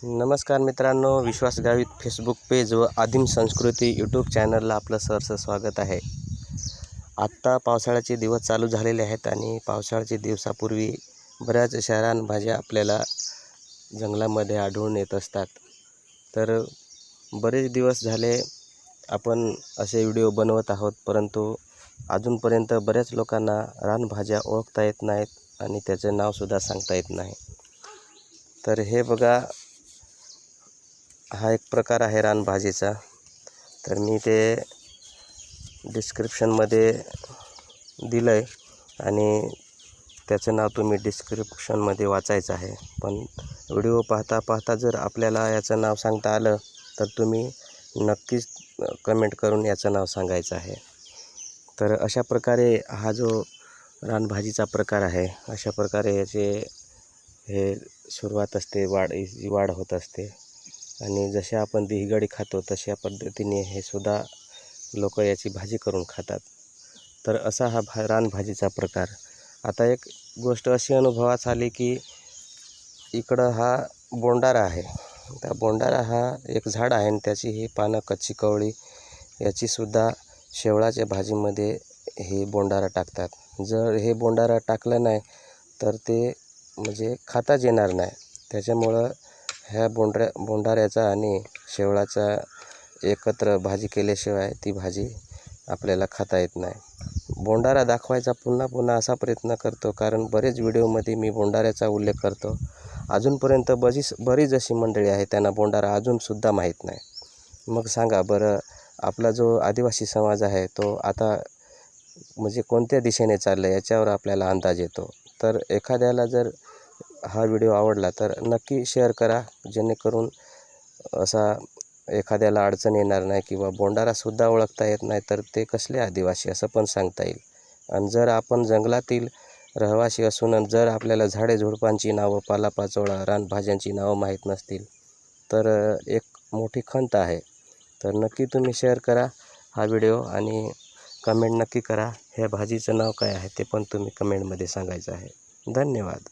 नमस्कार मित्रांनो, विश्वास Gavit Facebook page व आदिम संस्कृती यूट्यूब चॅनलला आपलं सहर्ष स्वागत आहे। आत्ता पावसाळ्याचे दिवस चालू झालेले आहेत आणि पावसाळ्याच्या दिवसापूर्वी बऱ्याच अशा रानभाज्या आपल्याला जंगलामध्ये आढळून येत असतात। तर बरेच दिवस झाले आपण असे व्हिडिओ बनवत आहोत, परंतु अजूनपर्यंत बऱ्याच लोकांना रानभाज्या ओळखता येत नाहीत आणि त्याचे नावसुद्धा सांगता येत नाही। तर हे बघा, हा एक प्रकार आहे रानभाजीचा। तर मी ते डिस्क्रिप्शनमध्ये दिलं आहे आणि त्याचं नाव तुम्ही डिस्क्रिप्शनमध्ये वाचायचं आहे। पण व्हिडिओ पाहता पाहता जर आपल्याला याचं नाव सांगता आलं तर तुम्ही नक्कीच कमेंट करून याचं नाव सांगायचं आहे। तर अशा प्रकारे हा जो रानभाजीचा प्रकार आहे, अशा प्रकारे याचे हे सुरुवात असते, वाढ होत असते आणि जसे आपण दहीगडी खातो तशा पद्धतीने हे सुद्धा लोक याची भाजी करून खातात। तर असा हा रानभाजीचा प्रकार। आता एक गोष्ट अशी अनुभवास आली की इकडं हा बोंडारा आहे। त्या बोंडारा हा एक झाड आहे आणि त्याची ही पानं, कच्ची कवळी याचीसुद्धा शेवळाच्या भाजीमध्ये हे बोंडारा टाकतात। जर हे बोंडारा टाकलं नाही तर ते म्हणजे खाताच येणार नाही। त्याच्यामुळं ह्या बोंडाऱ्याचा आणि शेवळाचा एकत्र भाजी केल्याशिवाय ती भाजी आपल्याला खाता येत नाही। बोंडारा दाखवायचा पुन्हा पुन्हा असा प्रयत्न करतो कारण बरेच व्हिडिओमध्ये मी बोंडाऱ्याचा उल्लेख करतो। अजूनपर्यंत बरीच अशी मंडळी आहे त्यांना बोंडारा अजूनसुद्धा माहीत नाही। मग सांगा बरं, आपला जो आदिवासी समाज आहे तो आता म्हणजे कोणत्या दिशेने चालला याच्यावर आपल्याला अंदाज येतो। तर एखाद्याला जर हा व्हिडिओ आवडला तर नक्की शेअर करा, जेणेकरून असा एखाद्याला अडचण येणार नाही किंवा बोंडारासुद्धा ओळखता येत नाही तर ते कसले आदिवासी असं पण सांगता येईल। आणि जर आपण जंगलातील रहिवासी असून जर आपल्याला झाडे झुडपांची नावं, पालापाचोळा, रानभाज्यांची नावं माहीत नसतील तर एक मोठी खंत आहे। तर नक्की तुम्ही शेअर करा हा व्हिडिओ आणि कमेंट नक्की करा, ह्या भाजीचं नाव काय आहे ते पण तुम्ही कमेंटमध्ये सांगायचं आहे। धन्यवाद।